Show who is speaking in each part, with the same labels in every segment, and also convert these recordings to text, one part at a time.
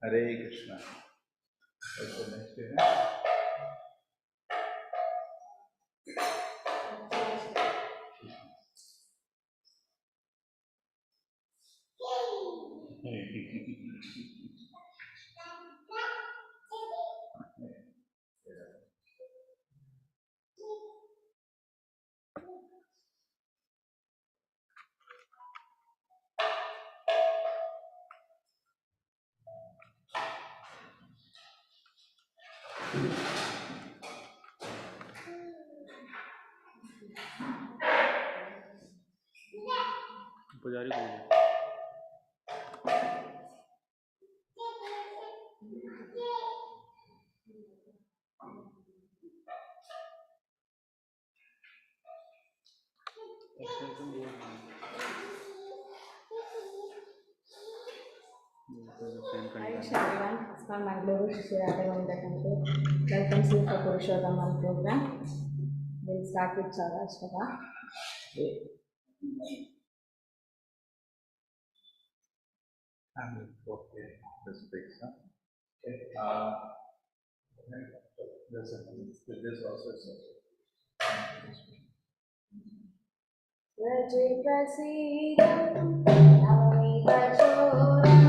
Speaker 1: Hare Krishna. What's the next day?
Speaker 2: पुजारी बोलिए।
Speaker 3: ISKCON Radha Govinda Temple. Welcome to the Purushottam program. We'll start with Saraswata.
Speaker 1: Okay, this fix. Okay. This also is
Speaker 3: Registrations, Navamita Choram,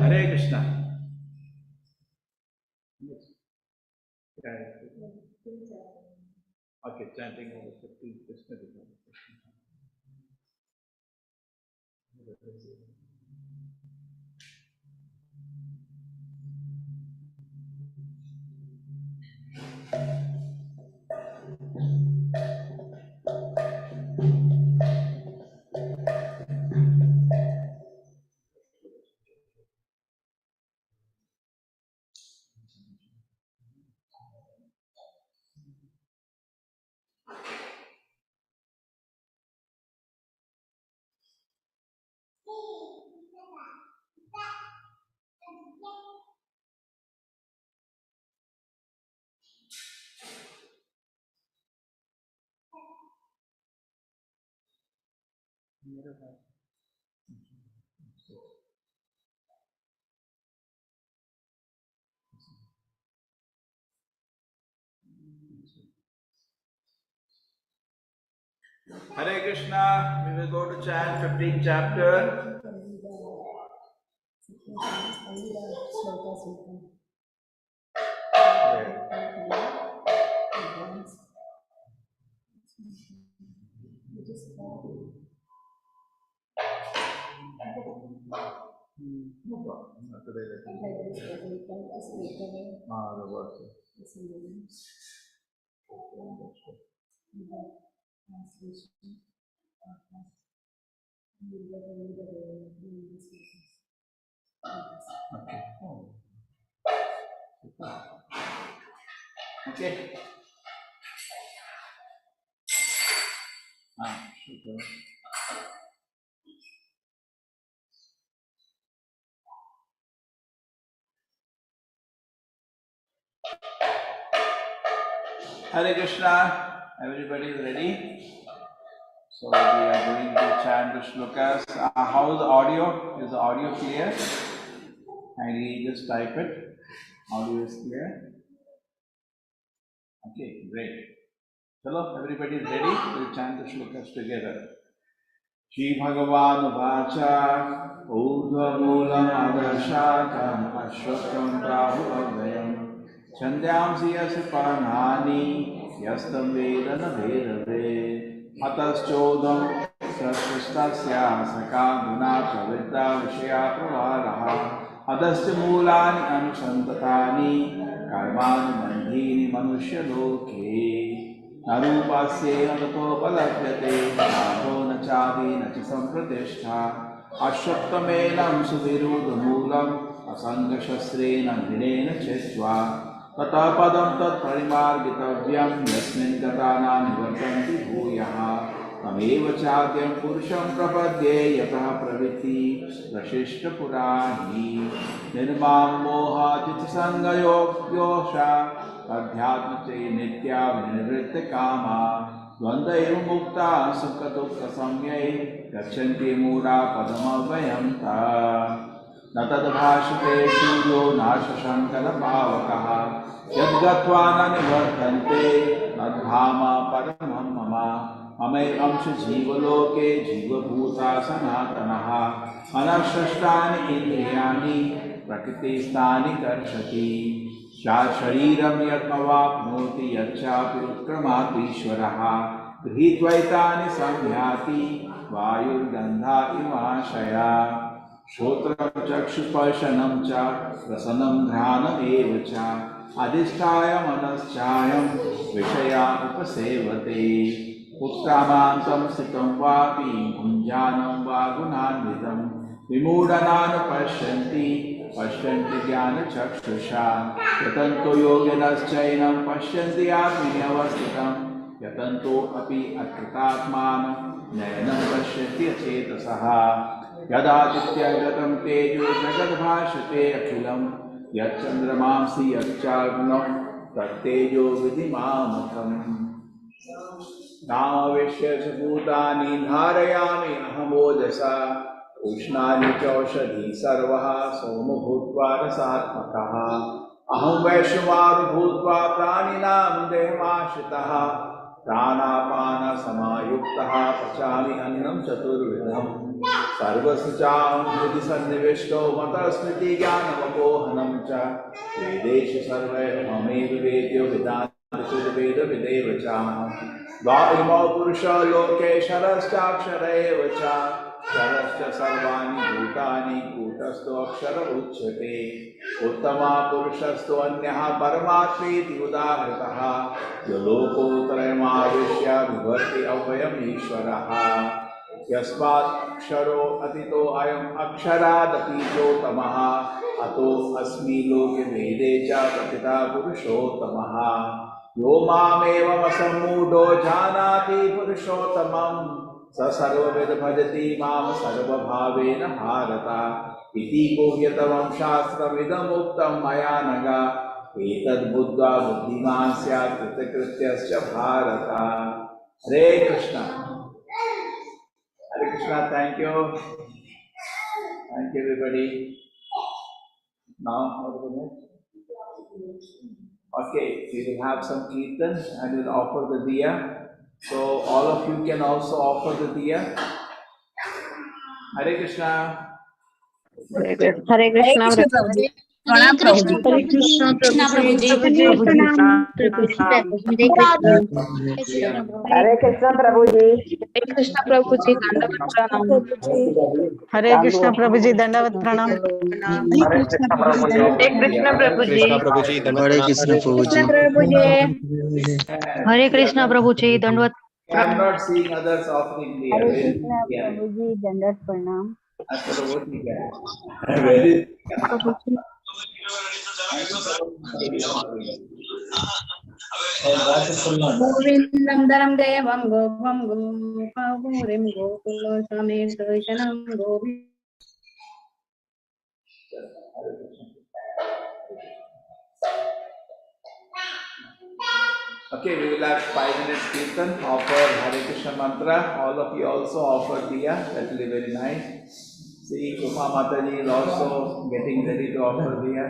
Speaker 1: Hare Krishna. Okay, chanting over 15 Krishna. Hare Krishna, we will go to chant 15th chapter. No problem. Not today, the verses. Okay. Okay. Super. Hare Krishna, everybody is ready? So we are going to chant the shlokas. How is the audio? Is the audio clear? Kindly just type it. Audio is clear. Okay, great. Hello, everybody is ready? We'll chant the shlokas together. Shri Bhagavan Vacha Urdhva Moolam Adarshakam Ashwakam Prahu Avayam Chandamsi Yasi Paranani Yastam Vedana Vedave Ataschodam Sastasya Sakaguna Pravidda Vishya Pravaraha Adasya Moolani Anusantatani Karmani Mandhini Manushya Loke Narupasya Natato Palapyate Nato Nachadi Nachi Sampratishtha Ashwaktamelam Suviruddha Moolam Asanga Shastrena Dhinena Chitva Tata Padam Tat Parimargitavyam Yasmin Gatana Nivartanti Bhuyaha Tameva Chatyam Purusham Prapadye Yataha Praviti Rashishta Purani Nirmam Moha Titi Sangayog Yosha Adhyatma Che Nitya Nivritta Kama Dvanda Eva Mukta Sukha Dukha Samyai Gachanti Mura Padamavayanta Natad Bhashate Shuryo Nasha Shankara Pavakaha Yadgatva Nivartante Nadhama Paramam Mama अमेकंश जीवलोके जीवभूता सनातनः अनक्षष्टानि इन्द्रियाणि प्रकृतिस्थानि कर्षति शरीरं यत्मवाप्नोति यच्चापि उत्क्रमात् ईश्वरः गृहीत्वैतानि संयाति वायुर्गन्धा इवाशया श्रोत्रं चक्षुस्पर्शनं च रसनं घ्राणमेव च अधिष्ठाय मनश्चायं विषया उपसेवते उत्क्रामान्तं स्थितं वापि भुञ्जानं वा गुणान्वितं विमूढनान् पश्यन्ति ज्ञानचक्षुषा यतन्तो योगिनश्चैनं पश्यन्ति आत्मन्यवस्थितं यतन्तो अपि अकृतात्मानं नयनं पश्यन्ति अचेतसः यदादित्यगतं तेजो जगद्भाषते अखिलं यच्चन्द्रमांसि यच्चाग्नौ तत्तेजो विधिमामकम् नावेश्य च भूतानि धारयामि अहमोजसा उष्णानि चौषधी सर्वः सोमो भूत्वा रसात्मकः अहं वैश्वानरो भूत्वा प्राणिनां देहमाश्रितः प्राणापानसमायुक्तः पचामि अन्नं चतुर्विधं सर्वसुचां हृदि सन्निविष्टो मतस्मृति ज्ञानमपोहनं च वेदेषु सर्वमेव वेद्यो वेदान्तवेदविदेव च द्वाइमौ पुरुषो लोके क्षरश्चाक्षर एव च क्षरश्च सर्वाणि भूतानि कूटस्थोऽक्षर उच्यते उत्तमा पुरुषस्तु अन्यः परमात्मेति उदाहृतः यो लोकोत्तरमाविश्य बिभर्ति अव्ययम् ईश्वरः यस्मात् अक्षरो अतीतो अयम् अक्षरादतीतोत्तमः अतो अस्मि लोके वेदे च कथितः पुरुषोत्तमः यो मामेवमसम्मूढो जानाति पुरुषोत्तमं स सर्वविद भजति मां सर्वभावेन भारत इति गुह्यतमं शास्त्रमिदमुक्तं मया नघ एतद्बुद्ध्वा बुद्धिमान् स्यात् कृतकृत्यश्च भारत। Hare Krishna thank you everybody. Now okay, we will have some kirtan and we'll offer the diya. So all of you can also offer the diya. Hare Krishna.
Speaker 2: हरे कृष्णा
Speaker 4: प्रभुजी प्रणाम प्रभुजी
Speaker 2: हरे कृष्णा प्रभुजी
Speaker 4: हरे कृष्ण प्रभुजी
Speaker 2: हरे कृष्णा प्रभुजी दंडवत प्रणाम
Speaker 5: हरे कृष्ण प्रभुजी दंडवत प्रणाम
Speaker 4: हरे कृष्ण प्रभुजी
Speaker 6: हरे कृष्ण प्रभुजी
Speaker 2: हरे कृष्णा प्रभुजी दंडवत
Speaker 1: I am not seeing others offering diya.
Speaker 4: हरे कृष्ण प्रभुजी दंडवत प्रणाम
Speaker 1: Very
Speaker 4: गोविंदं धरम देवं गोपं गोपामुरिं गोकुलो समेत वैष्णवं Govind
Speaker 1: Okay, we will have 5 minutes kirtan, offer Hare Krishna mantra. All of you also offer diya. That will be very nice. See, Uma Mataji is also getting ready to offer diya.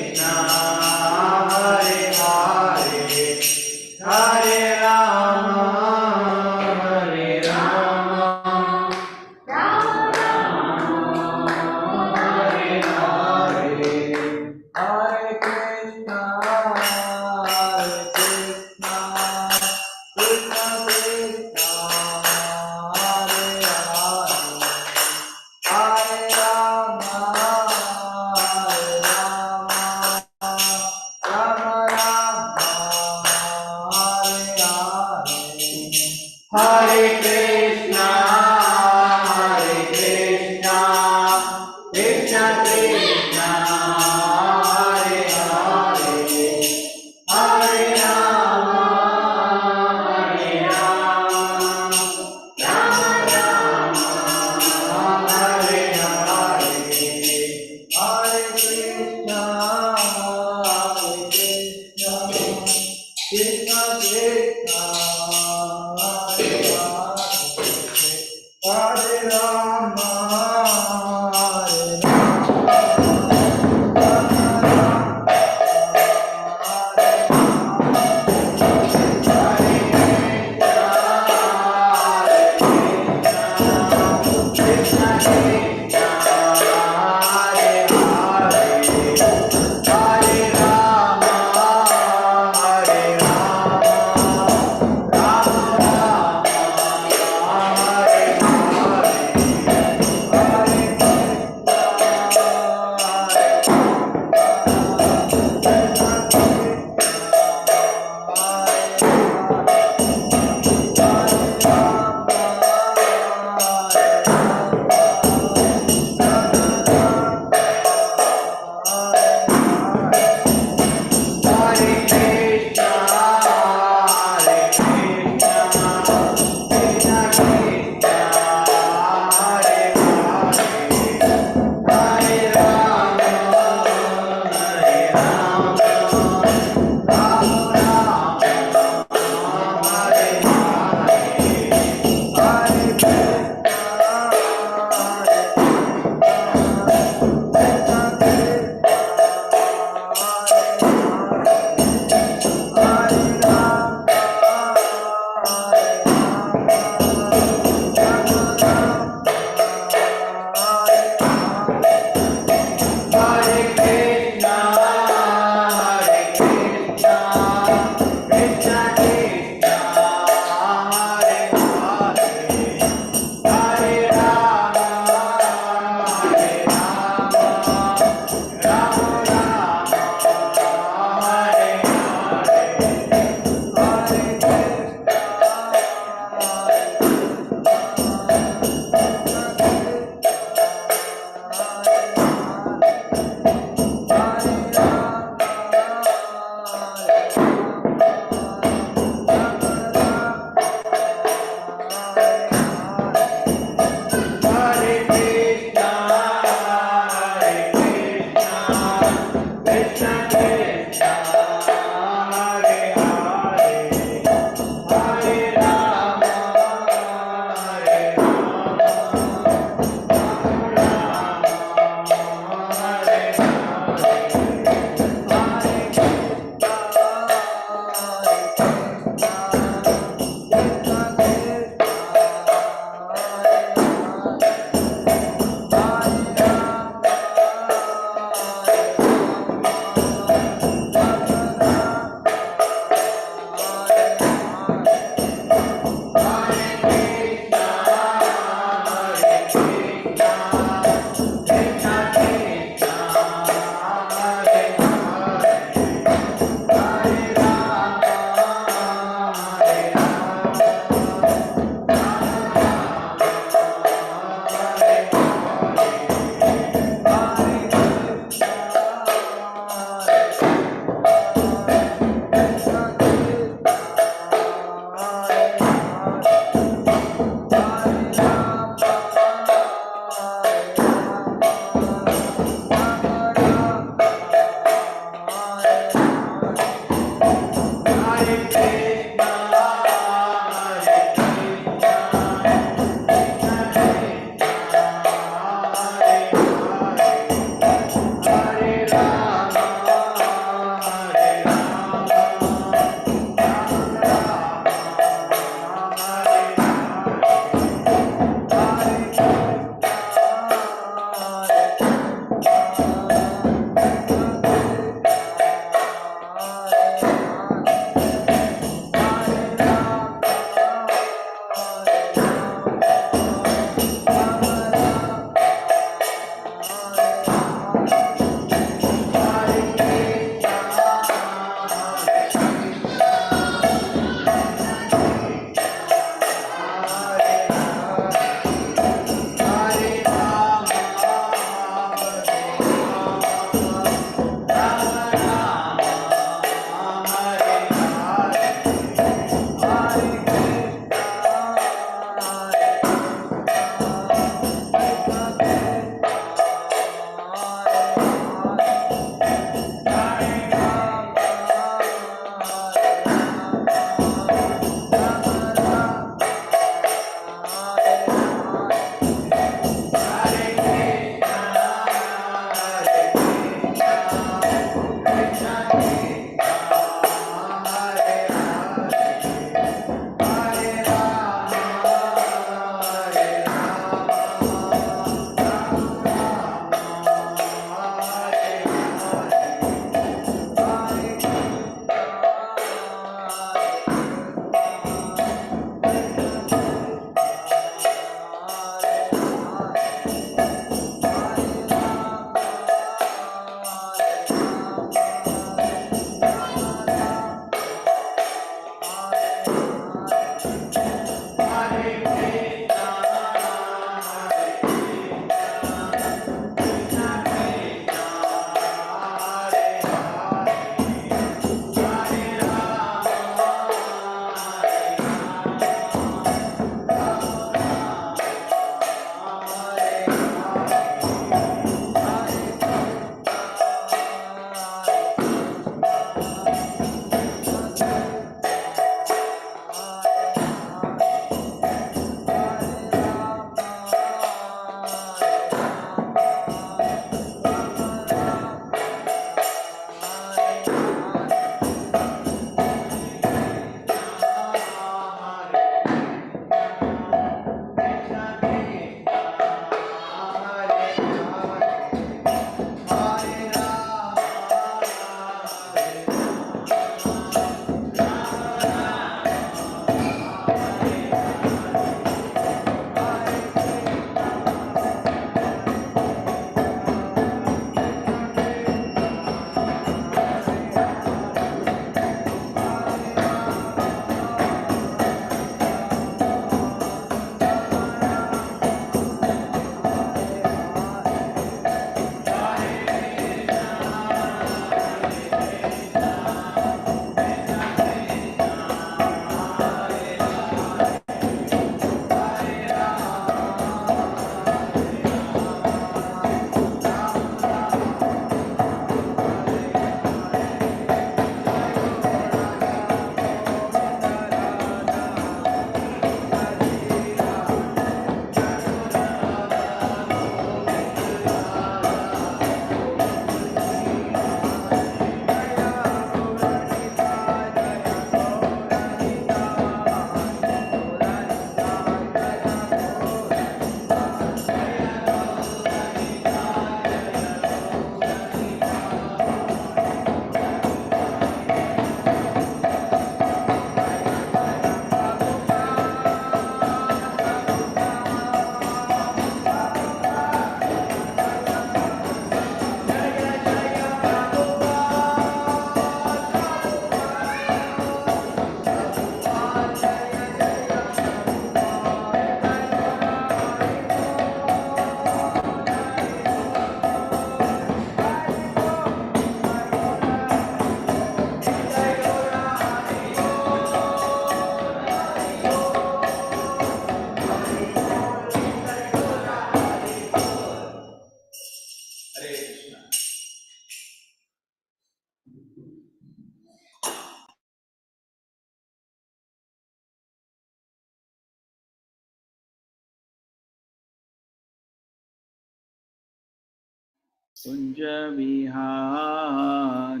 Speaker 1: Kunja Vihari.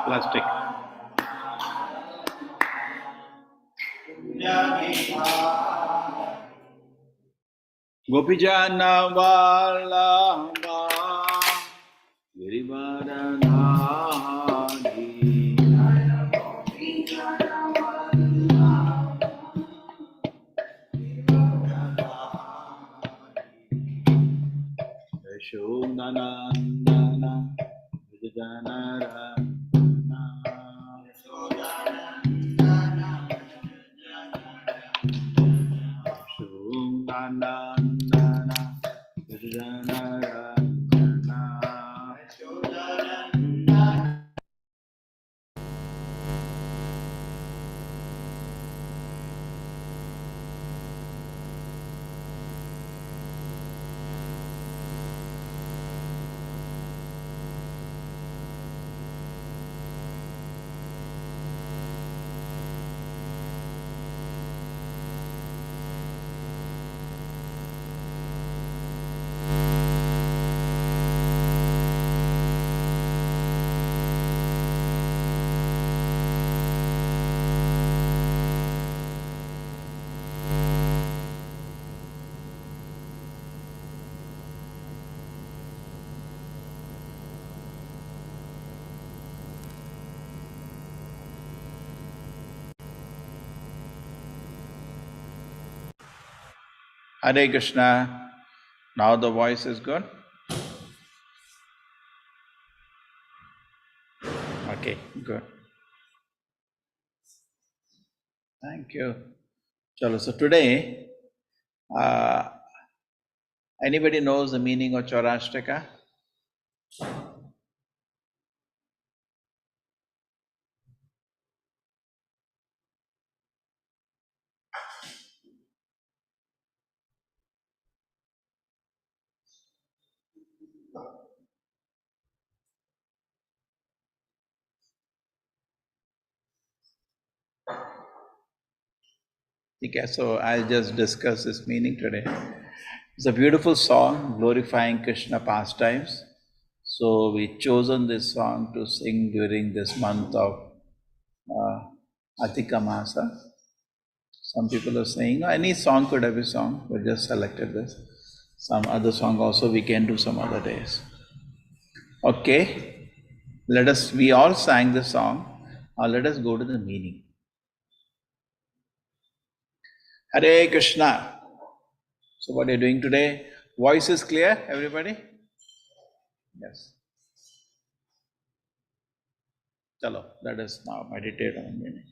Speaker 1: Plastic. Gopijana Vallabha Girivaradhari Yashodanandana Vijayanarana Yashodanandana Vijayanarana. Hare Krishna. Now the voice is good. Okay, good. Thank you. Chalo, so today, anybody knows the meaning of Chaurashtaka? Okay, so I'll just discuss this meaning today. It's a beautiful song glorifying Krishna pastimes. So we chosen this song to sing during this month of Atika Masa. Some people are saying, no, any song could have a song. We just selected this. Some other song also we can do some other days. Okay, we all sang the song. Now let us go to the meaning. Hare Krishna. So what are you doing today? Voice is clear, everybody? Yes. Chalo, let us now meditate on the meaning.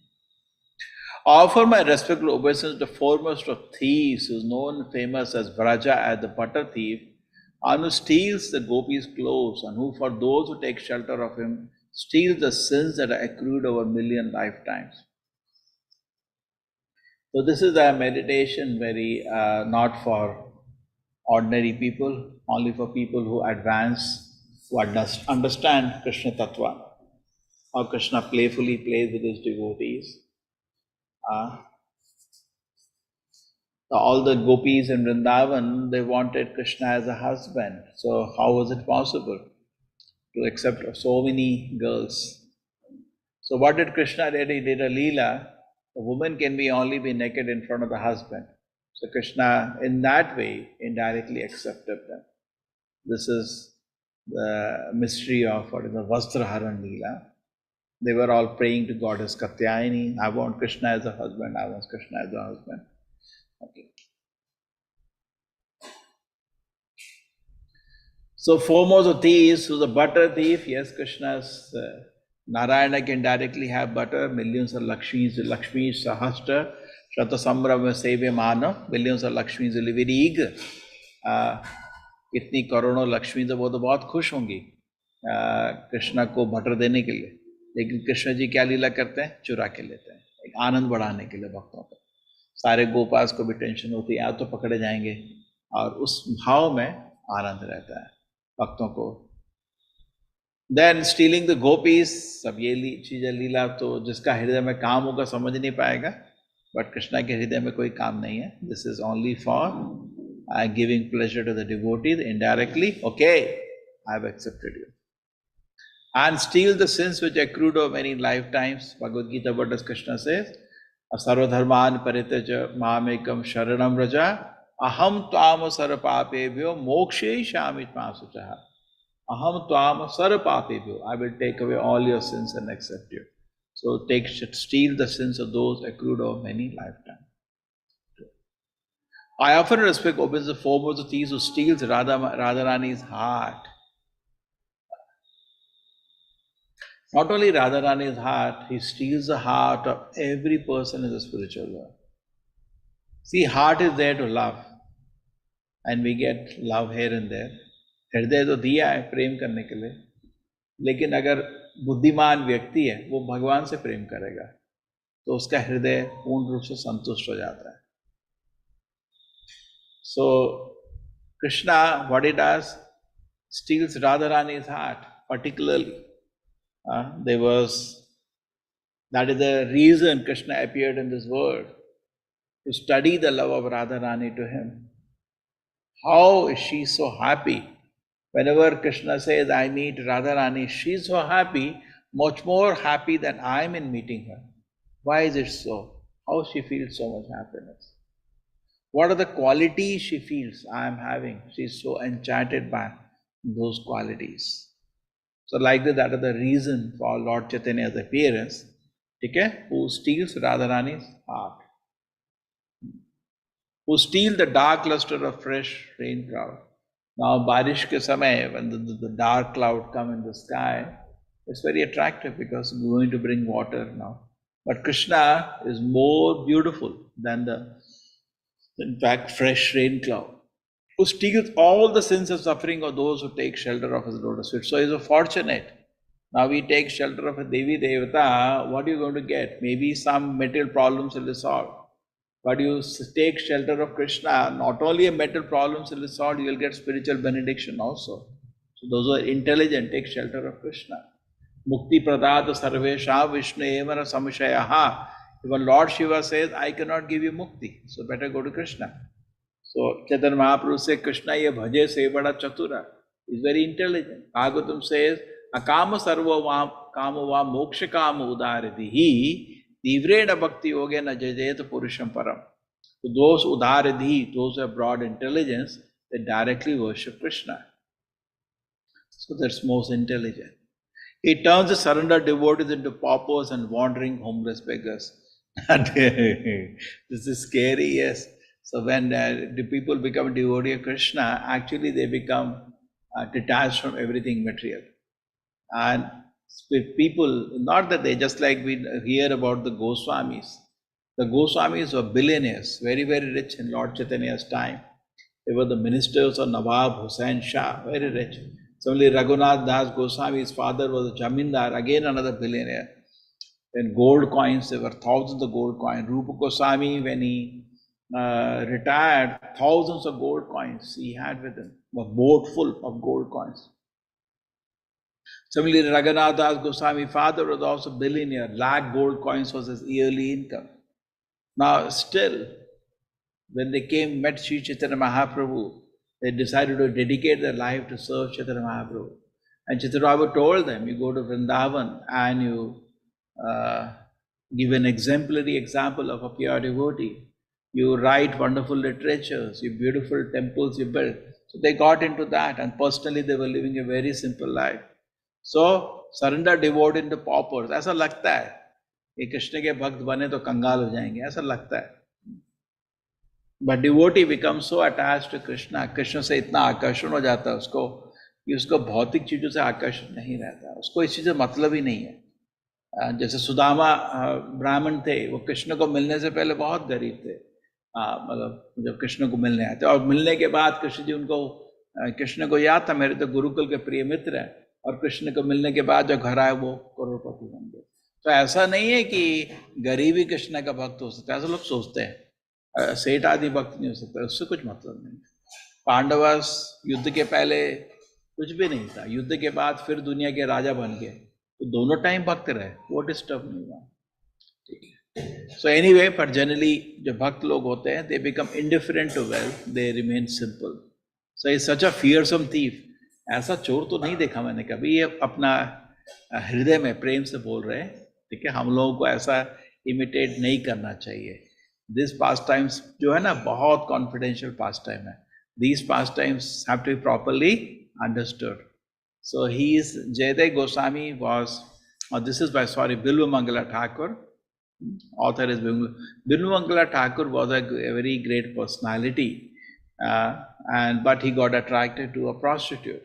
Speaker 1: Offer my respectful obeisance to the foremost of thieves, who is known and famous as Vraja, as the butter thief, and who steals the gopis' clothes, and who, for those who take shelter of him, steals the sins that are accrued over 1,000,000 lifetimes. So this is a meditation very not for ordinary people, only for people who advance, who understand Krishna Tattva, how Krishna playfully plays with his devotees. All the gopis in Vrindavan, they wanted Krishna as a husband. So how was it possible to accept so many girls? So what did Krishna do? He did a leela. A woman can only be naked in front of the husband. So Krishna, in that way, indirectly accepted them. This is the mystery of what is the Vastraharan leela. They were all praying to Goddess Katyayani. I want Krishna as a husband. I want Krishna as a husband. Okay. So foremost of thieves, who's a butter thief, yes, Krishna's Narayana can directly have butter, millions of Lakshmis, Sahastra, Shata Sambrahma Sevya Mana, millions of Lakshmis will be very eager. इतनी करोड़ों लक्ष्मी तो वो तो बहुत खुश होंगी कृष्णा को butter देने के लिए, लेकिन कृष्ण जी क्या लीला करते हैं? चुरा के लेते हैं, एक आनंद बढ़ाने के लिए भक्तों को। सारे गोपास को भी टेंशन होती है, या तो पकड़े जाएंगे, और उस भाव में आनंद रहता है भक्तों को। देन स्टीलिंग द गोपीज, सब ये चीजें लीला तो जिसका हृदय में काम होगा समझ नहीं पाएगा, बट कृष्णा के हृदय में कोई काम नहीं है। This is only for giving pleasure to the devotees indirectly, okay, I have accepted you. And steal the sins which accrued over many lifetimes. Bhagavad Gita, what does Krishna says? Sarvadharman paritaja mamekam sharanam raja aham tvam sarapapebhyo mokshe shamit masuchaha. Aham tvam sarapapebhyo. I will take away all your sins and accept you. So steal the sins of those accrued over many lifetimes. I often respect opens the foremost of thieves who steals Radharani's heart. Not only Radharani's heart, he steals the heart of every person in the spiritual world. See, heart is there to love, and we get love here and there. हृदय तो दिया है प्रेम करने के लिए, लेकिन अगर बुद्धिमान व्यक्ति है वो भगवान से प्रेम करेगा तो उसका हृदय पूर्ण रूप से संतुष्ट हो जाता है. So Krishna, what he does, steals Radharani's heart, particularly. That is the reason Krishna appeared in this world, to study the love of Radharani to him. How is she so happy? Whenever Krishna says, I meet Radharani, she is so happy, much more happy than I am in meeting her. Why is it so? How she feels so much happiness? What are the qualities she feels I am having? She is so enchanted by those qualities. So like that is the reason for Lord Chaitanya's appearance, okay? Who steals Radharani's heart. Who steal the dark luster of fresh rain cloud. Now Barish ke samay, when the dark cloud come in the sky, it's very attractive because it's going to bring water now. But Krishna is more beautiful than in fact, fresh rain cloud, who steals all the sins and suffering of those who take shelter of his lotus feet. So he is fortunate. Now we take shelter of a Devi Devata, what are you going to get? Maybe some material problems will be solved. But you take shelter of Krishna, not only a material problems will be solved, you will get spiritual benediction also. So those who are intelligent take shelter of Krishna. Mukti pradata sarvesha Vishnu evana samshayaha. Even Lord Shiva says, I cannot give you mukti, so better go to Krishna. So Chaitanya Mahaprabhu says, Krishna ye bhaje se bada chatura. He is very intelligent. Bhagavatam says, akama sarva kama va moksha kama udaridhi divrena bhakti yogena jajayata purusham param. So those udaridhi, those who have broad intelligence, they directly worship Krishna. So that's most intelligent. He turns the surrendered devotees into paupers and wandering homeless beggars. This is scary, yes. So when the people become devotee of Krishna, actually they become detached from everything material. And people, not that they, just like we hear about the Goswamis. The Goswamis were billionaires, very, very rich in Lord Chaitanya's time. They were the ministers of Nawab Hussain Shah, very rich. Similarly, Raghunath Das Goswami, his father was a Jamindar, again another billionaire. Then gold coins, there were thousands of gold coins. Rupa Goswami, when he retired, thousands of gold coins he had with him, a boat full of gold coins. Similarly, Raghunath Das Goswami, father was also a billionaire. Lakh gold coins was his yearly income. Now still, when they met Sri Chaitanya Mahaprabhu, they decided to dedicate their life to serve Chaitanya Mahaprabhu. And Chaitanya Mahaprabhu told them, you go to Vrindavan and you give an exemplary example of a pure devotee. You write wonderful literatures, you beautiful temples you build. So they got into that, and personally they were living a very simple life. So surrender devotee into paupers. ऐसा लगता है कि कृष्ण के भक्त बने तो कंगाल हो जाएंगे, ऐसा लगता है. But devotee becomes so attached to Krishna, Krishna से इतना आकर्षण हो जाता है उसको कि उसको भौतिक चीजों से आकर्षण नहीं रहता, उसको इस चीज से मतलब ही नहीं है. जैसे सुदामा ब्राह्मण थे, वो कृष्ण को मिलने से पहले बहुत गरीब थे, मतलब जब कृष्ण को मिलने आए थे, और मिलने के बाद कृष्ण जी उनको, कृष्ण को याद था मेरे तो गुरुकुल के प्रिय मित्र हैं, और कृष्ण को मिलने के बाद जो घर आए वो करोड़पति बन गए. तो ऐसा नहीं है कि गरीबी कृष्ण का भक्त हो सकता है, ऐसा लोग सोचते हैं. सेठ आदि भक्त नहीं हो सकता, उससे कुछ मतलब नहीं. पांडवस युद्ध के पहले कुछ भी नहीं था, युद्ध के बाद फिर दुनिया के राजा बन गए, तो दोनों टाइम भक्त रहे, वो डिस्टर्ब नहीं हुआ. ठीक है. So anyway, but generally जो भक्त लोग होते हैं, they become indifferent to wealth, they remain simple. So he's such a fearsome thief. ऐसा चोर तो नहीं देखा मैंने कभी. ये अपना हृदय में प्रेम से बोल रहे हैं, ठीक है. हम लोगों को ऐसा इमिटेट नहीं करना चाहिए. दिस पास्ट टाइम्स जो है ना, बहुत कॉन्फिडेंशियल पास्ट टाइम है. These pastimes have to be properly understood. So he is Jaydev Goswami was, or this is by Bilva Mangala Thakur. Author is Bilva Mangala Thakur was a very great personality, but he got attracted to a prostitute,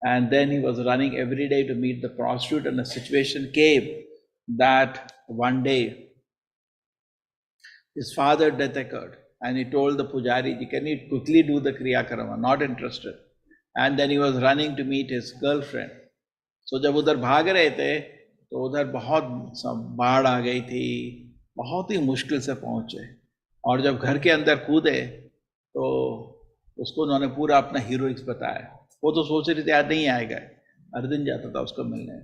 Speaker 1: and then he was running every day to meet the prostitute, and a situation came that one day his father death occurred. And he told the pujari, can you quickly do the kriya karma? Not interested. And then he was running to meet his girlfriend. So जब उधर भाग रहे थे, तो उधर बहुत बाढ़ आ गई थी, बहुत ही मुश्किल से पहुंचे. और जब घर के अंदर कूदे, तो उसको उन्होंने पूरा अपना हीरोइक्स बताया. वो तो सोच रही थी आज नहीं आएगा, हर दिन जाता था उसको मिलने.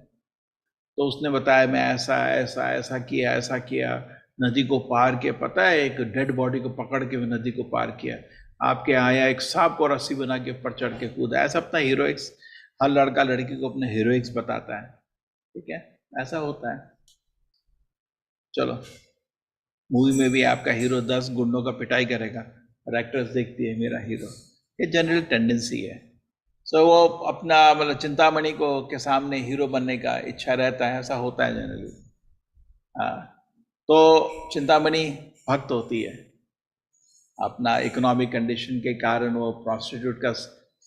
Speaker 1: तो उसने बताया मैं ऐसा ऐसा ऐसा किया, ऐसा किया, नदी को पार किया. पता है, एक डेड बॉडी को पकड़ के नदी को पार किया. आपके आया एक सांप को रस्सी बना के ऊपर चढ़ के कूदा. ऐसा अपना हीरोइक्स, हर लड़का लड़की को अपने हीरोइक्स बताता है, ठीक है. ऐसा होता है. चलो, मूवी में भी आपका हीरो 10 गुंडों का पिटाई करेगा और एक्ट्रेस देखती है मेरा हीरो. ये जनरल टेंडेंसी है. सो वो अपना मतलब चिंतामणि को के सामने हीरो बनने का इच्छा रहता है. ऐसा होता है जनरली. हाँ, तो चिंतामणि भक्त होती है. अपना इकोनॉमिक कंडीशन के कारण वो प्रोस्टिट्यूट का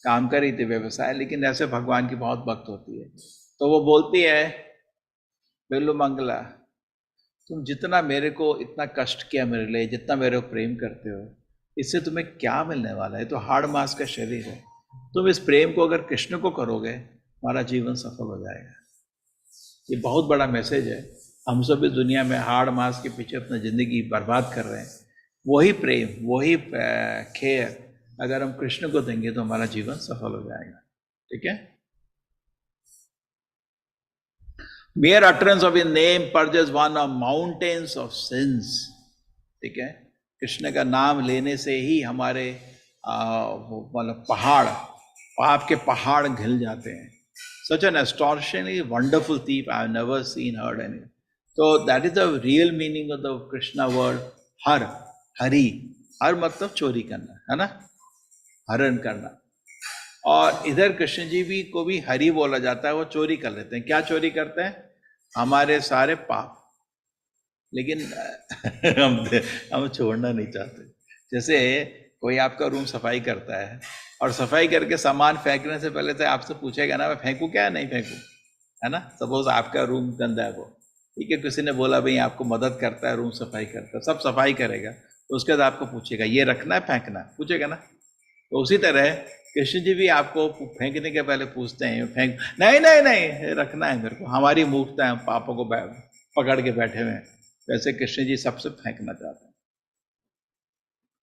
Speaker 1: काम कर रही थी, व्यवसाय, लेकिन ऐसे भगवान की बहुत भक्त होती है. तो वो बोलती है, बिल्लू मंगला, तुम जितना मेरे को इतना कष्ट किया मेरे लिए, जितना मेरे को प्रेम करते हो, इससे तुम्हें क्या मिलने वाला है? तो हाड़ मांस का शरीर है. तुम इस प्रेम को अगर कृष्ण को करोगे, हमारा जीवन सफल हो जाएगा. ये बहुत बड़ा मैसेज है. हम सब इस दुनिया में हाड़ मांस के पीछे अपना जिंदगी बर्बाद कर रहे हैं. वही प्रेम, वही खेर अगर हम कृष्ण को देंगे तो हमारा जीवन सफल हो जाएगा. ठीक है. Mere utterance of his name purges one of mountains of sins. ठीक है. कृष्ण का नाम लेने से ही हमारे मतलब पहाड़, पाप के पहाड़ घिल जाते हैं. Such an astonishingly wonderful thief I have never seen, heard any. So that is the real meaning of the Krishna word har, hari. हर मतलब चोरी करना, है ना, हरण करना. और इधर कृष्ण जी भी को भी हरि बोला जाता है. वो चोरी कर लेते हैं. क्या चोरी करते हैं? हमारे सारे पाप. लेकिन हम छोड़ना नहीं चाहते. जैसे कोई आपका रूम सफाई करता है और सफाई करके सामान फेंकने से पहले तो आपसे पूछेगा ना, मैं फेंकूं क्या नहीं फेंकूं, है ना. सपोज आपका रूम गंदा है, वो ठीक है, किसी ने बोला भाई आपको मदद करता है, रूम सफाई करता है, सब सफाई करेगा, तो उसके बाद आपको पूछेगा ये रखना है फेंकना, पूछेगा ना. तो उसी तरह कृष्ण जी भी आपको फेंकने के पहले पूछते हैं, फेंक नहीं नहीं नहीं रखना है मेरे को. हमारी मूर्खता है, हम पापों को पकड़ के बैठे हुए हैं. वैसे कृष्ण जी सबसे फेंकना चाहते हैं.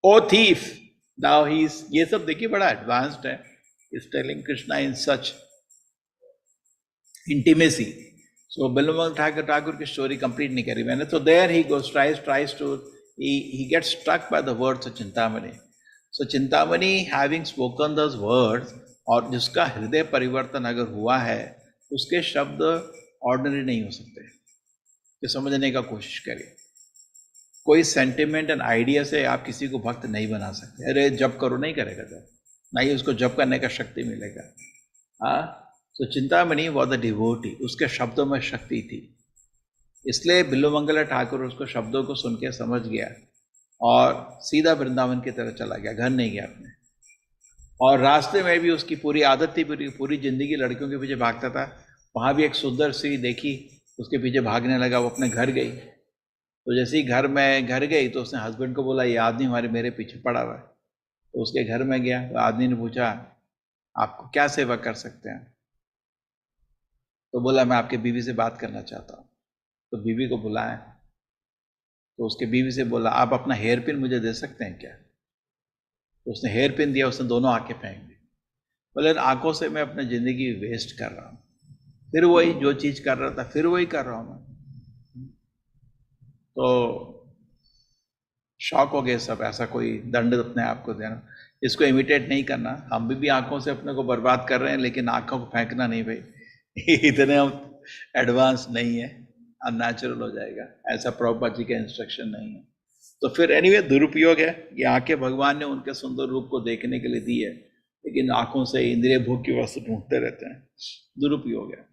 Speaker 1: O thief now he is, ये सब देखिए बड़ा एडवांस्ड है. Is telling Krishna in such intimacy. So Bilvamangal Thakur की स्टोरी कंप्लीट नहीं करी मैंने. तो there he goes tries to he gets struck by the words of Chintamani. So Chintamani having spoken those words, और जिसका हृदय परिवर्तन अगर हुआ है, उसके शब्द ऑर्डिनरी नहीं हो सकते. ये समझने का कोशिश करिए. कोई सेंटिमेंट एंड आइडिया से आप किसी को भक्त नहीं बना सकते. अरे जप करो, नहीं करेगा जब, नहीं उसको जप करने का शक्ति मिलेगा. तो चिंतामणि वॉज द डिवोटी. उसके शब्दों में शक्ति थी. इसलिए बिल्वमंगला ठाकुर उसको शब्दों को सुन के समझ गया और सीधा वृंदावन की तरफ चला गया. घर नहीं गया अपने. और रास्ते में भी उसकी पूरी आदत थी, पूरी जिंदगी लड़कियों के पीछे भागता था. वहाँ भी एक सुंदर सी देखी, उसके पीछे भागने लगा. वो अपने घर गई. तो जैसे ही घर गई तो उसने हस्बैंड को बोला ये आदमी हमारे मेरे पीछे पड़ा हुआ है. तो उसके घर में गया. तो आदमी ने पूछा आपको क्या सेवा कर सकते हैं? तो बोला मैं आपके बीवी से बात करना चाहता हूँ. तो बीवी को बुलाया. तो उसके बीवी से बोला आप अपना हेयर पिन मुझे दे सकते हैं क्या? तो उसने हेयर पिन दिया. उसने दोनों आंखें फेंक दी. बोले आंखों से मैं अपनी जिंदगी वेस्ट कर रहा हूँ. फिर वही जो चीज कर रहा था फिर वही कर रहा हूँ मैं. तो शॉक हो गए सब, ऐसा कोई दंड अपने आप को देना। इसको इमिटेट नहीं करना। हम भी आंखों से अपने को बर्बाद कर रहे हैं, लेकिन आंखों को फेंकना नहीं भाई। इतने हम एडवांस नहीं है, अननेचुरल हो जाएगा। ऐसा प्रभुपाद जी का इंस्ट्रक्शन नहीं है। तो फिर एनीवे दुरुपयोग है। ये आंखें भगवान ने उनके सुंदर रूप को देखने के लिए दी है, लेकिन आंखों से इंद्रिय भोग की वस्तु ढूंढते रहते हैं, दुरुपयोग है।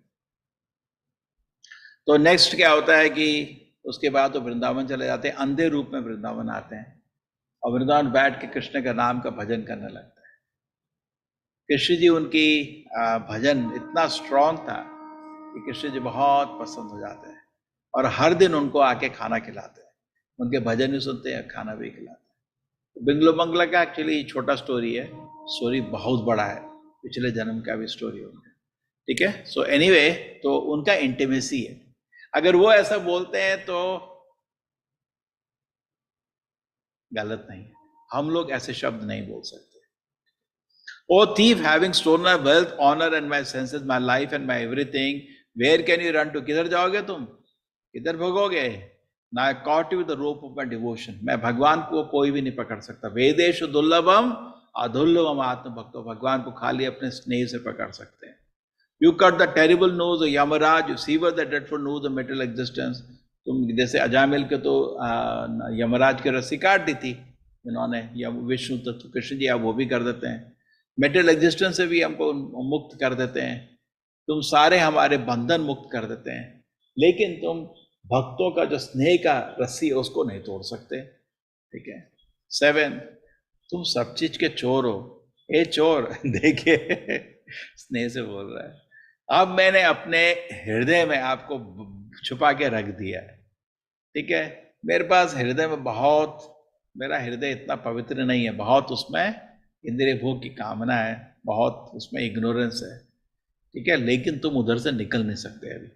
Speaker 1: तो नेक्स्ट क्या होता है कि उसके बाद तो वृंदावन चले जाते हैं, अंधे रूप में वृंदावन आते हैं और वृंदावन बैठ के कृष्ण का नाम का भजन करने लगते हैं। कृष्ण जी उनकी भजन इतना स्ट्रांग था कि कृष्ण जी बहुत पसंद हो जाते हैं और हर दिन उनको आके खाना खिलाते हैं। उनके भजन भी सुनते हैं, खाना भी खिलाते हैं। बिंगलो मंगला का एक्चुअली छोटा स्टोरी है, स्टोरी बहुत बड़ा है, पिछले जन्म का भी स्टोरी उनका, ठीक है। सो एनीवे, तो उनका इंटीमेसी है। अगर वो ऐसा बोलते हैं तो गलत नहीं है, हम लोग ऐसे शब्द नहीं बोल सकते। O thief, having stolen my wealth, honour and my senses, my life and my everything, where can you run to? किधर जाओगे तुम, किधर भगोगे? ना I caught you with the rope of my devotion, मैं भगवान को कोई भी नहीं पकड़ सकता। वेदेशु दुर्लभम अदुर्लभम आत्म भक्तो, भगवान को खाली अपने स्नेह से पकड़ सकते हैं। You cut the terrible nose of Yamaraj, you sever the dreadful nose of material existence. तुम जैसे अजामिल के तो यमराज की रस्सी काट दी थी इन्होंने, या विष्णु तत्व कृष्ण जी, अब वो भी कर देते हैं। मेटेरियल एग्जिस्टेंस से भी हमको मुक्त कर देते हैं। तुम सारे हमारे बंधन मुक्त कर देते हैं, लेकिन तुम भक्तों का जो स्नेह का रस्सी है उसको नहीं तोड़ सकते, ठीक है। 7, तुम सब चीज के चोर हो। ए चोर, देखिए स्नेह से बोल रहा है। अब मैंने अपने हृदय में आपको छुपा के रख दिया है, ठीक है। मेरे पास हृदय में बहुत, मेरा हृदय इतना पवित्र नहीं है, बहुत उसमें इंद्रिय भोग की कामना है, बहुत उसमें इग्नोरेंस है, ठीक है। लेकिन तुम उधर से निकल नहीं सकते अभी,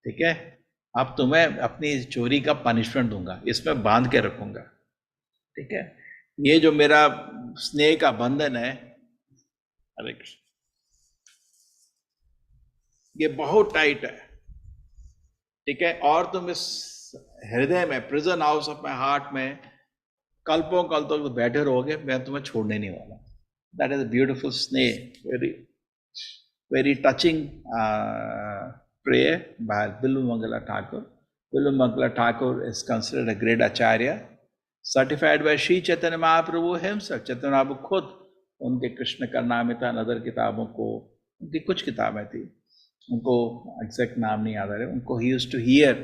Speaker 1: ठीक है। अब तुम्हें अपनी चोरी का पनिशमेंट दूंगा, इसमें बांध के रखूंगा, ठीक है। ये जो मेरा स्नेह का बंधन है, हरे कृष्ण, ये बहुत टाइट है, ठीक है। और तुम इस हृदय में, prison house of my heart में कल्पों कल तक तो बैठे रहोगे, मैं तुम्हें छोड़ने नहीं वाला। दैट इज अ ब्यूटिफुल स्नेह, very very touching prayer by Billu Mangala Thakur. Bilu Mangala Thakur is considered a great acharya, certified by Sri Chaitanya Mahaprabhu himself. Chaitanya Mahaprabhu खुद उनके कृष्ण कर्णामृता नदर किताबों को, उनकी कुछ किताबें थी, उनको एग्जैक्ट नाम नहीं याद आ रहे, उनको he used to hear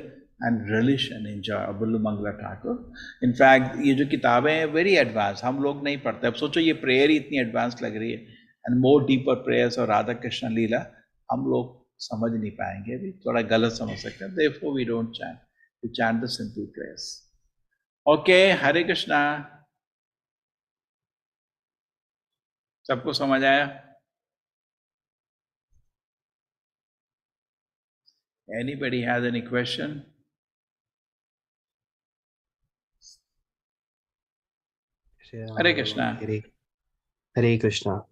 Speaker 1: and relish and enjoy. Bilu Mangala Thakur. In fact, ये जो किताबें हैं very advanced, हम लोग नहीं पढ़ते. अब सोचो ये प्रेयर ही इतनी एडवांस लग रही है, and more deeper prayers और राधा कृष्ण लीला हम लोग समझ नहीं पाएंगे, अभी थोड़ा गलत समझ सकते हैं. Therefore we don't chant, we chant the simple prayers. Okay, Hare Krishna. सबको समझ आया? Anybody has any question? Hare Krishna.
Speaker 6: Hare Krishna.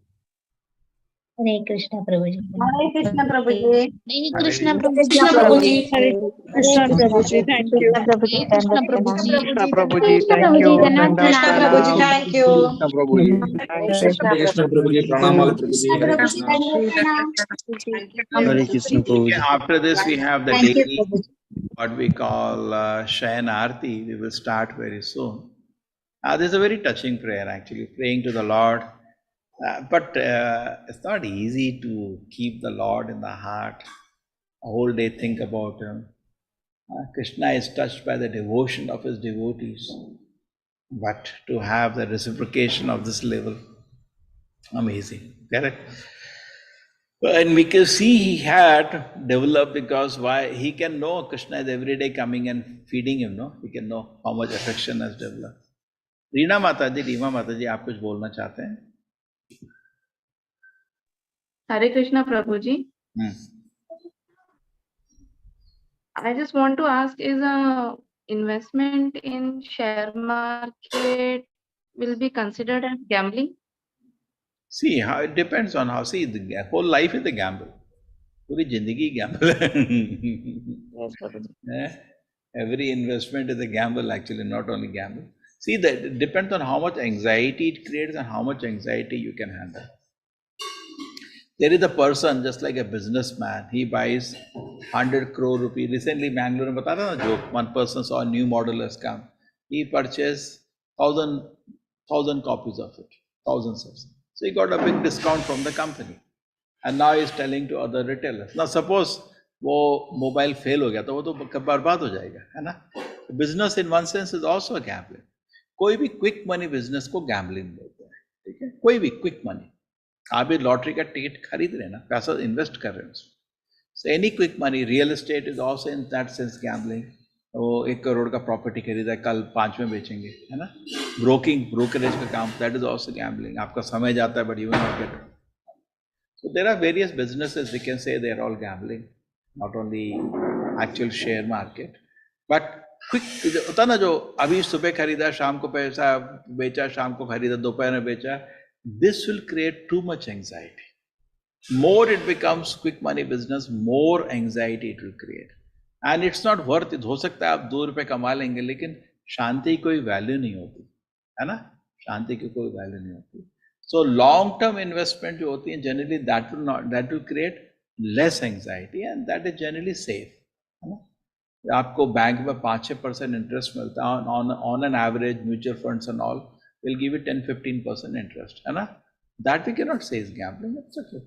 Speaker 2: Hare Krishna Prabhu ji.
Speaker 4: Hare Krishna Prabhu ji.
Speaker 2: Hare Krishna Prabhu ji.
Speaker 4: Prabhu ji.
Speaker 5: Hare Krishna Prabhu ji, thank you.
Speaker 2: Prabhu ji. Krishna Prabhu ji.
Speaker 5: Krishna Prabhu ji, thank you.
Speaker 4: Krishna Prabhu ji, thank you.
Speaker 7: Prabhu ji, Krishna Prabhu ji, प्रणाम Prabhu ji. Hare Krishna.
Speaker 6: Hare Krishna Prabhu
Speaker 1: Okay,
Speaker 6: ji.
Speaker 1: after this we have the daily, what we call Shayan Arti. We will start very soon. This is a very touching prayer actually, praying to the Lord. But it's not easy to keep the Lord in the heart, a whole day think about Him. Krishna is touched by the devotion of His devotees. But to have the reciprocation of this level, amazing, correct? And we can see he had developed, because why? He can know Krishna is every day coming and feeding him, no? He can know how much affection has developed. Reena माता जी, आप कुछ बोलना चाहते हैं?
Speaker 3: Hare Krishna Prabhuji. I just want to ask, is a investment in share market will be considered as gambling?
Speaker 1: See, how it depends on how. See, the whole life is a gamble. पूरी जिंदगी gamble है. Every investment is a gamble, actually, not only gamble. See, that it depends on how much anxiety it creates and how much anxiety you can handle. There is a person, just like a businessman, he buys 100 crore rupees. Recently, Bangalore, में बता रहा ना joke, one person saw a new model has come. He purchased 1,000 copies of it, 1,000 sets. So he got a big discount from the company. And now he is telling to other retailers. Now suppose वो mobile fail हो गया तो वो तो बर्बाद हो जाएगा, है ना? Business in one sense is also a gambling. कोई भी quick money business को gambling बोलते हैं, ठीक है? कोई भी quick money. आप भी लॉटरी का टिकट खरीद रहे हैं ना, पैसा इन्वेस्ट कर रहे हैं उसमें. So any quick money, real estate is also in that sense gambling. वो 1 करोड़ का प्रॉपर्टी खरीदा है, कल 5 में बेचेंगे, है ना. ब्रोकरेज का काम, दैट इज ऑल्सो गैम्बलिंग. आपका समय जाता है but you will not get. So there are various businesses we can say they are all gambling, not only actual share market. But quick होता ना, जो अभी सुबह खरीदा, शाम को पैसा बेचा, शाम को खरीदा, दोपहर में बेचा, this will create too much anxiety. More it becomes quick money business, more anxiety it will create. And it's not worth it. हो सकता है आप 2 रुपए कमा लेंगे, लेकिन शांति की कोई वैल्यू नहीं होती, है ना. शांति की कोई वैल्यू नहीं होती. So long term investment जो होती है, generally that will create less anxiety and that is generally safe, है ना. आपको बैंक में 5-6% इंटरेस्ट मिलता है on an average. Mutual funds and all will give you 10-15% interest, है ना. That we cannot say is gambling.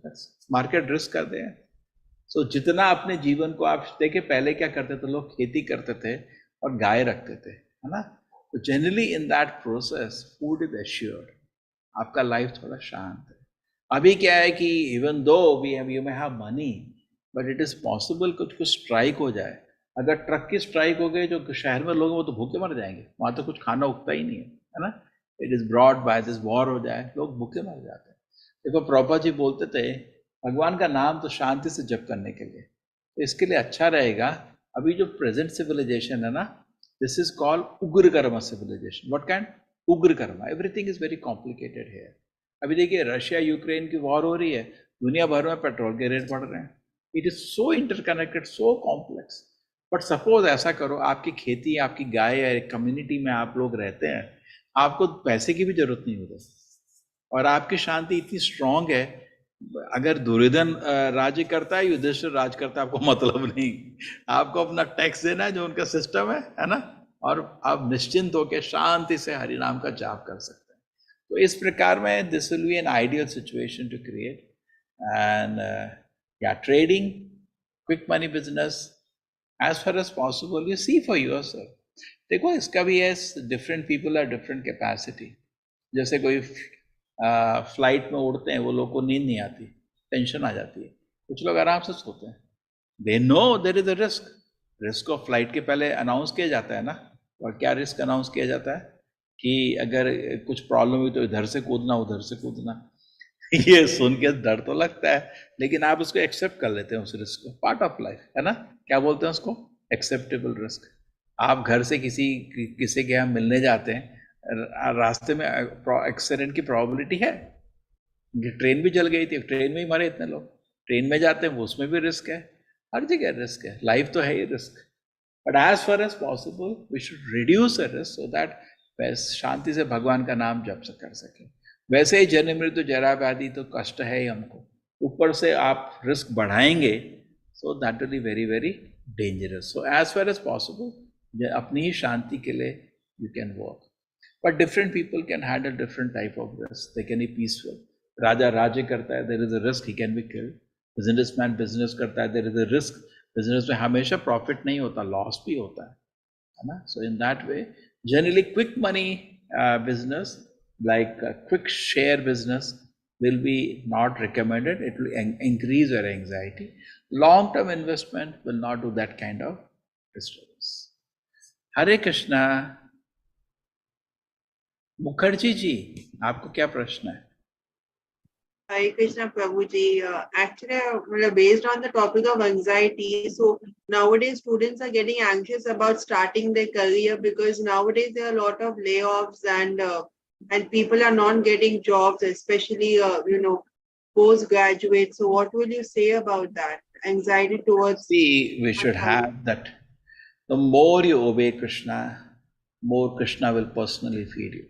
Speaker 1: That's market risk करते हैं. So जितना अपने जीवन को आप देखिए, पहले क्या करते थे लोग, खेती करते थे और गाय रखते थे, है ना. तो generally in that process food is assured. आपका लाइफ थोड़ा शांत है. अभी क्या है कि even though you may have money, but it is possible कुछ स्ट्राइक हो जाए. अगर ट्रक की स्ट्राइक हो गई, जो शहर में लोग वो तो भूखे मर जाएंगे, वहाँ तो कुछ खाना उगता ही नहीं है ना. It is brought by this war हो जाए, लोग भूखे मर जाते हैं. देखो प्रभुपाद जी बोलते थे, भगवान का नाम तो शांति से जप करने के लिए. तो इसके लिए अच्छा रहेगा, अभी जो प्रेजेंट सिविलाइजेशन है ना, दिस इज कॉल्ड उग्र कर्म सिविलाइजेशन. What kind? उग्र कर्म. Everything is very complicated here. अभी देखिए रशिया यूक्रेन की वॉर हो रही है, दुनिया भर में पेट्रोल के रेट बढ़ रहे हैं. It is so interconnected, so complex. But suppose ऐसा करो, आपकी खेती, आपकी गाय या कम्युनिटी में आप लोग रहते हैं, आपको पैसे की भी जरूरत नहीं होती और आपकी शांति इतनी स्ट्रांग है. अगर दुर्योधन राज्य करता है, युधिष्ठिर राज करता है, आपको मतलब नहीं. आपको अपना टैक्स देना है, जो उनका सिस्टम है ना, और आप निश्चिंत होकर शांति से हरि नाम का जाप कर सकते हैं. तो इस प्रकार में this will be an ideal situation to create. And या trading, quick money business, as far as possible you see for yourself. देखो इसका भी है, different people are different capacity. जैसे कोई फ्लाइट में उड़ते हैं, वो लोग को नींद नहीं आती, टेंशन आ जाती है. कुछ लोग आराम से सोते हैं. They know there is a risk. Risk of flight के पहले अनाउंस किया जाता है ना. और क्या रिस्क अनाउंस किया जाता है कि अगर कुछ प्रॉब्लम हुई तो इधर से कूदना, उधर से कूदना. ये सुन के डर तो लगता है, लेकिन आप उसको एक्सेप्ट कर लेते हैं, उस रिस्क को. पार्ट ऑफ लाइफ है ना. क्या बोलते हैं उसको? Acceptable risk. आप घर से किसी के यहाँ मिलने जाते हैं, रास्ते में एक्सीडेंट की प्रोबेबिलिटी है. ट्रेन भी जल गई थी, ट्रेन में ही मरे इतने लोग. ट्रेन में जाते हैं, वो उसमें भी रिस्क है. हर जगह रिस्क है. लाइफ तो है ही risk. But as far as possible we should reduce the risk so that शांति से भगवान का नाम जप कर सके. वैसे ही जन्म मृत्यु जरा व्याधि तो कष्ट है ही हमको, ऊपर से आप रिस्क बढ़ाएंगे, so that will be very very dangerous. So as far as possible अपनी ही शांति के लिए you can work. But different people can handle different type of risk. They can be peaceful. राजा राज्य करता है, there is a risk, he can be killed. Businessman business करता है, there is a risk. Business में हमेशा profit नहीं होता, लॉस भी होता है ना. So in that way generally quick money business, like a quick share business, will be not recommended. It will increase your anxiety. Long term investment will not do that kind of disturbance. Hare Krishna. Mukherjee ji, आपको क्या प्रश्न है?
Speaker 4: Hare Krishna Prabhuji. Actually, based on the topic of anxiety, so nowadays students are getting anxious about starting their career because nowadays there are a lot of layoffs and people are not getting jobs, especially postgraduates. So what will you say about that anxiety towards?
Speaker 1: See, we should have that The more you obey Krishna, more Krishna will personally feed you.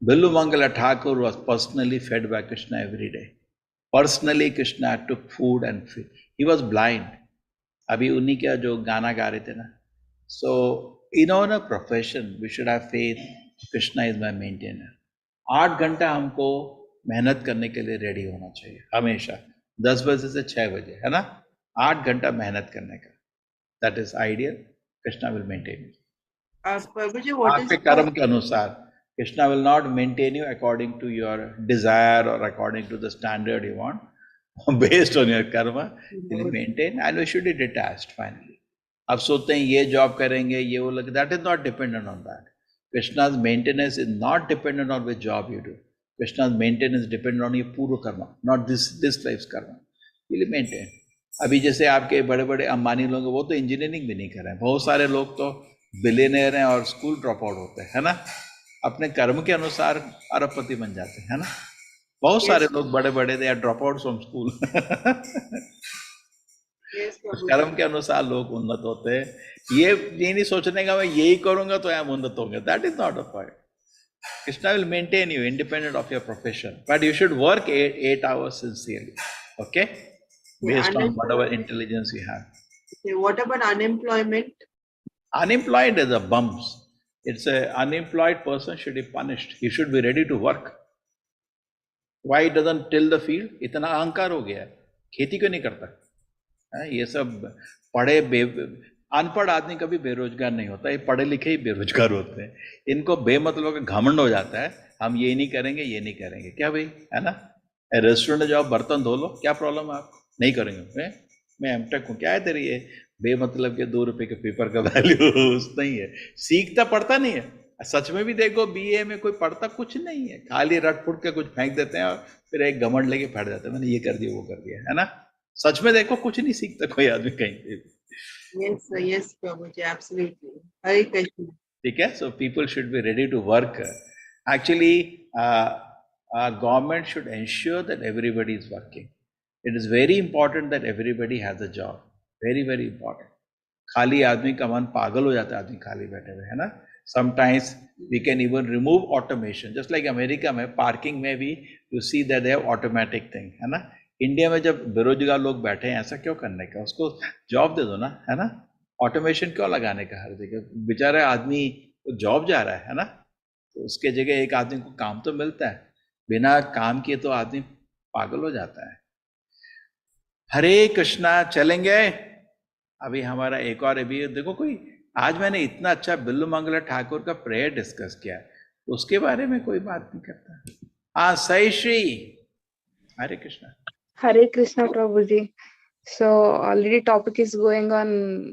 Speaker 1: Billu Mangala Thakur was personally fed by Krishna every day. Personally, Krishna took food and feed. He was blind. अभी उन्हीं का जो गाना गा रहे थे ना. So, in our profession, we should have faith. Krishna is my maintainer. 8 घंटा हमको मेहनत करने के लिए रेडी होना चाहिए हमेशा. 10 बजे से 6 बजे, है ना? 8 घंटा मेहनत करने का. That is ideal. Krishna will maintain you.
Speaker 4: Prabhuji, what is
Speaker 1: आपके कर्म के अनुसार. Krishna will not maintain you according to your desire or according to the standard you want. Based on your karma, he will maintain, and we should be detached finally. अब सोचते हैं ये job करेंगे ये वो लगे. That is not dependent on that. Krishna's maintenance is not dependent on which job you do. Krishna's maintenance is dependent on your पूर्व Karma, not this life's karma. He will maintain. अभी जैसे आपके बड़े बड़े अंबानी लोग वो तो इंजीनियरिंग भी नहीं कर रहे हैं. बहुत सारे लोग तो बिलियनियर हैं और स्कूल ड्रॉप आउट होते हैं, है ना? अपने कर्म के अनुसार अरबपति बन जाते हैं, है ना? बहुत सारे लोग बड़े बड़े they drop out from school. कर्म के अनुसार लोग उन्नत होते हैं. ये नहीं सोचने का मैं यही करूंगा तो हम उन्नत होंगे. That is not a point. Krishna will maintain you independent of your profession, but you should work 8 hours sincerely, okay, based on whatever intelligence you have.
Speaker 4: Okay, what about unemployment?
Speaker 1: Unemployed is a bums. It's a unemployed person should be punished. He should be ready to work. Why doesn't till the field? इतना अहंकार हो गया है. खेती क्यों नहीं करता? ये सब पढ़े अनपढ़ आदमी कभी बेरोजगार नहीं होता. ये पढ़े लिखे ही बेरोजगार होते हैं. इनको बेमतलब का घमंड हो जाता है. हम ये नहीं करेंगे ये नहीं करेंगे. क्या भाई, है ना? रेस्टोरेंट में जाओ बर्तन धो लो, क्या प्रॉब्लम है आपको? नहीं करेंगे. मैं एमटेक हूँ, क्या है तेरी ये बेमतलब के 2 रुपए के पेपर का वैल्यू नहीं है. सीखता पढ़ता नहीं है. सच में भी देखो बीए में कोई पढ़ता कुछ नहीं है. खाली रट फुट के कुछ फेंक देते हैं और फिर एक घमंड लेके फट जाते हैं, मैंने ये कर दिया वो कर दिया, है ना? सच में देखो कुछ नहीं सीखता कोई आदमी कहीं पे.
Speaker 4: Yes, sir. Yes, Prabhuji, absolutely. Hare Krishna.
Speaker 1: ठीक है. So people should be ready to work. Actually, our government should ensure that everybody is working. It is very important that everybody has a job. Very, very important. खाली आदमी का मन पागल हो जाता है आदमी खाली बैठे हुए, है ना? Sometimes we can even remove automation. Just like America में पार्किंग में भी you see that they have automatic thing, है ना? इंडिया में जब बेरोजगार लोग बैठे हैं ऐसा क्यों करने का? उसको जॉब दे दो ना, है ना? ऑटोमेशन क्यों लगाने का हर जगह? बेचारा आदमी जॉब जा रहा है ना? तो उसके जगह एक आदमी को काम तो मिलता है. बिना काम किए तो आदमी पागल हो जाता है. हरे कृष्णा. चलेंगे अभी हमारा एक और अभी देखो कोई आज मैंने इतना अच्छा बिल्लू मंगला ठाकुर का प्रेयर डिस्कस किया, उसके बारे में कोई बात नहीं करता. हाँ सही श्री. हरे Krishna.
Speaker 3: Hare Krishna Prabhuji. So already topic is going on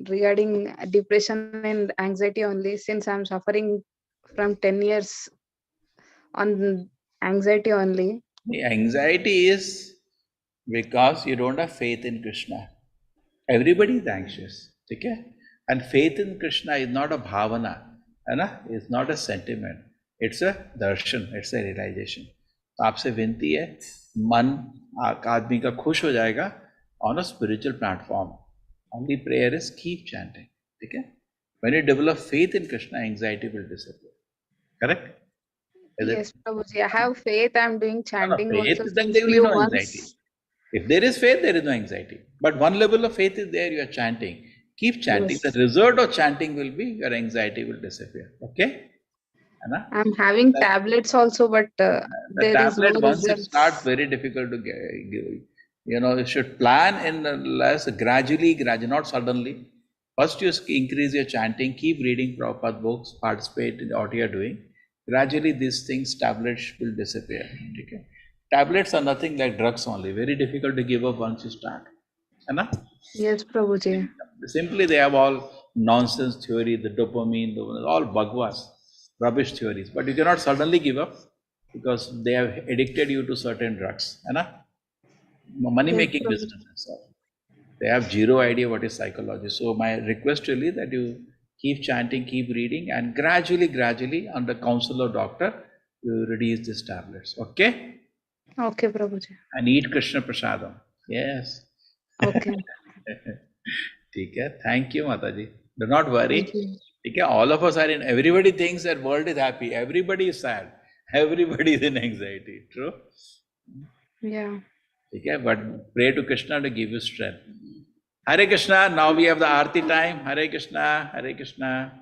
Speaker 3: regarding depression and anxiety only, since I'm suffering from 10 years on anxiety only.
Speaker 1: The anxiety is because you don't have faith in Krishna. Everybody is anxious, okay? And faith in Krishna is not a bhavana, है ना? It's not a sentiment. It's a darshan, it's a realization. तो आपसे विनती है, मन आदमी का खुश हो जाएगा on a spiritual platform. Only prayer is keep chanting, ठीक है? When you develop faith in Krishna, anxiety will disappear. Correct?
Speaker 3: Yes, Prabhuji, I have faith. I'm doing chanting
Speaker 1: faith,
Speaker 3: also
Speaker 1: then
Speaker 3: since
Speaker 1: there will be
Speaker 3: few
Speaker 1: no
Speaker 3: months.
Speaker 1: anxiety. If there is faith, there is no anxiety. But one level of faith is there, you are chanting. Keep chanting.
Speaker 3: Yes.
Speaker 1: The result of chanting will be your anxiety will disappear. Okay? Anna?
Speaker 3: I'm having tablets also, but
Speaker 1: The
Speaker 3: there is
Speaker 1: tablet,
Speaker 3: no
Speaker 1: once it
Speaker 3: results.
Speaker 1: starts, very difficult to get. You know, you should plan in less gradually, not suddenly. First, you increase your chanting, keep reading Prabhupada books, participate in what you are doing. Gradually, these things, tablets will disappear. Okay? Tablets are nothing like drugs only. Very difficult to give up once you start. Anna?
Speaker 3: Yes, Prabhuji.
Speaker 1: Simply, they have all nonsense theory, the dopamine, all bhagwas, rubbish theories. But you cannot suddenly give up because they have addicted you to certain drugs. Anna? Money-making
Speaker 3: Yes,
Speaker 1: business and stuff. They have zero idea what is psychology. So my request really that you keep chanting, keep reading, and gradually, under counsel of doctor, you reduce these tablets. Okay?
Speaker 3: Okay, Prabhuji.
Speaker 1: And eat Krishna Prasadam. Yes.
Speaker 3: Okay.
Speaker 1: ठीक है. Thank you, Mataji. Do not worry.
Speaker 3: Thank you.
Speaker 1: Okay, all of us are in, everybody thinks that world is happy, everybody is sad, everybody is in anxiety. True?
Speaker 3: Yeah.
Speaker 1: Okay, but pray to Krishna to give you strength. Hare Krishna, now we have the Aarti time. Hare Krishna, Hare Krishna.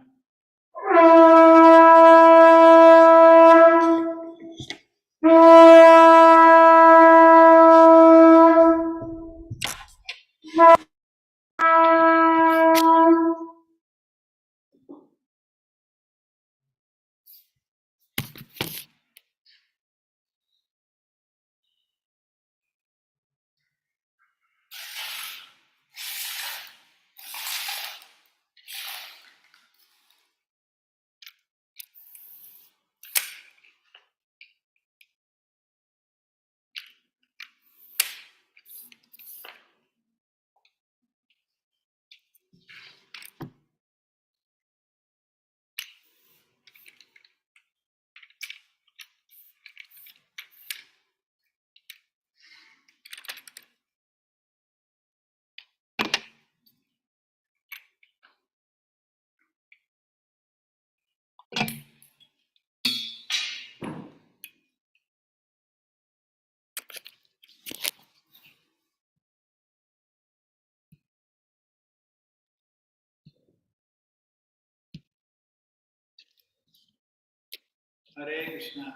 Speaker 1: Hare Krishna.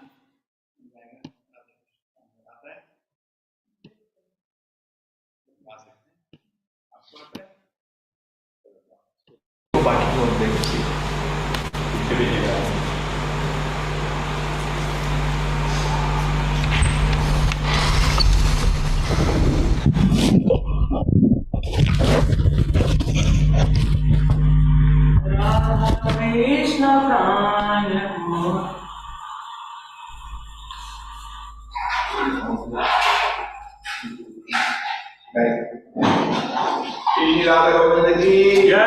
Speaker 7: Shri Radha Govind की जय,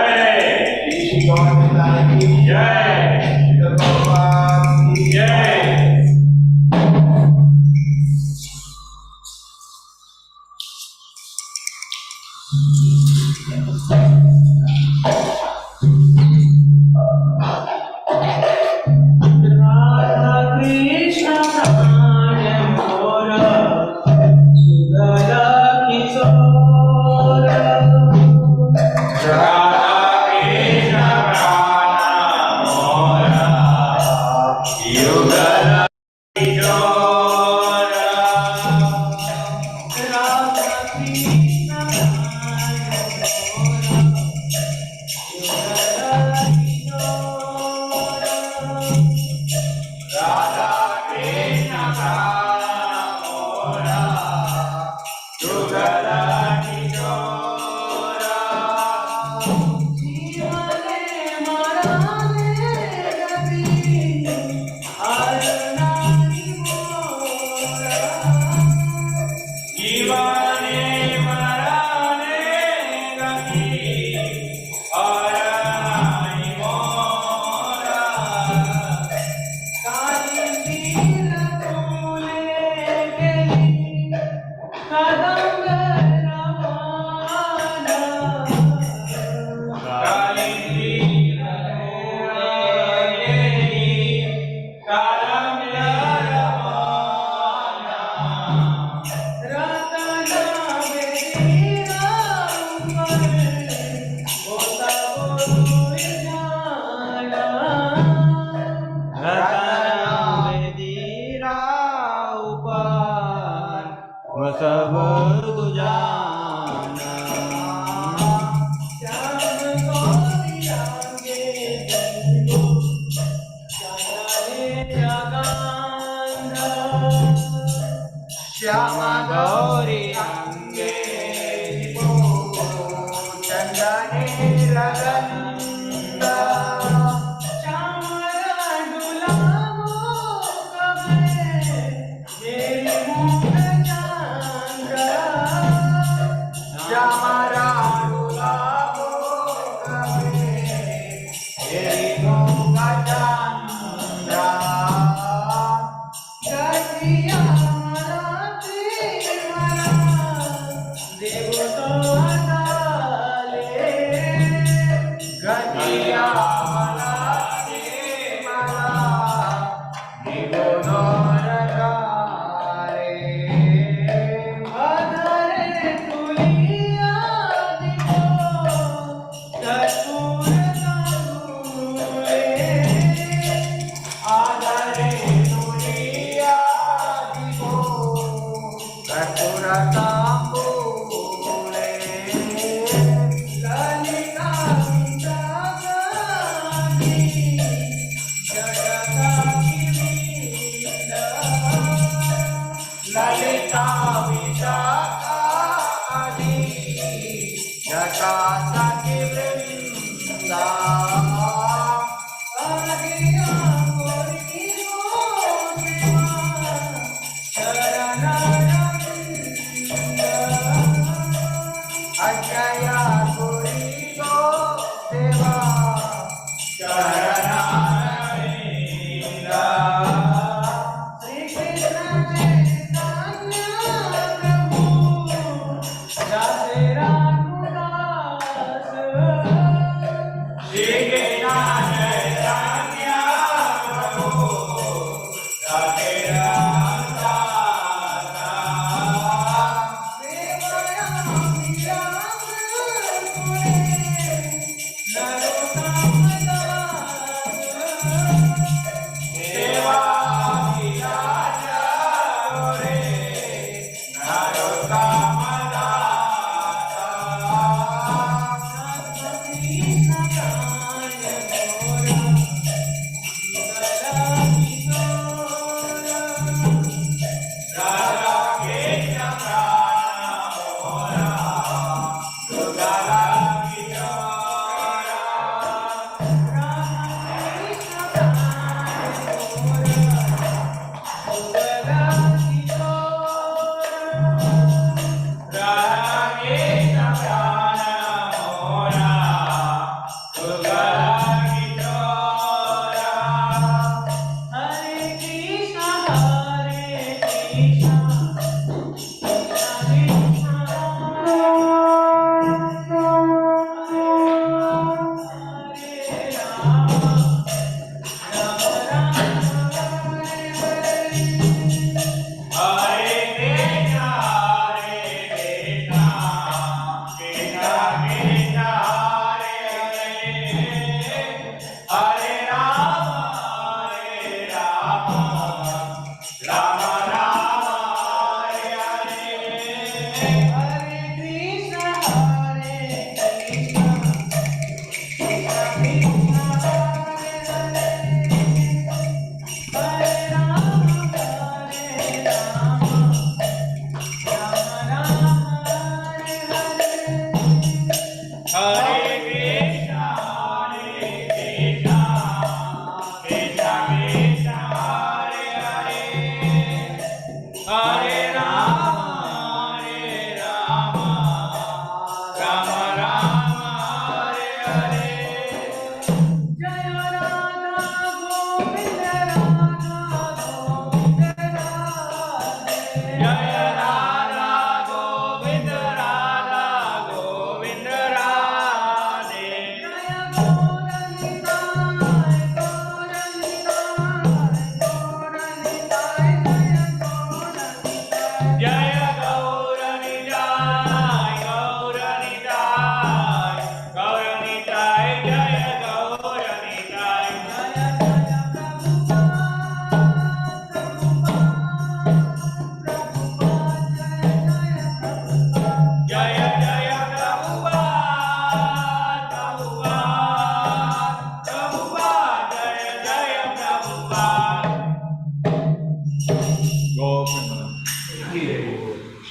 Speaker 7: Shri ISKCON की जय, श्री भगवान की जय।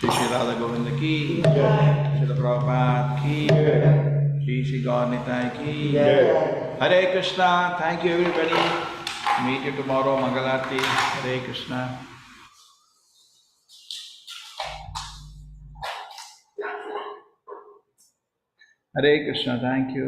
Speaker 1: Shri Shri Radha Govinda ki, Srila Prabhupada ki, Shri Shri Gaur Nitai ki. Hare Krishna. Thank you everybody. Meet you tomorrow, Mangalarti. Hare Krishna. Hare Krishna. Thank you.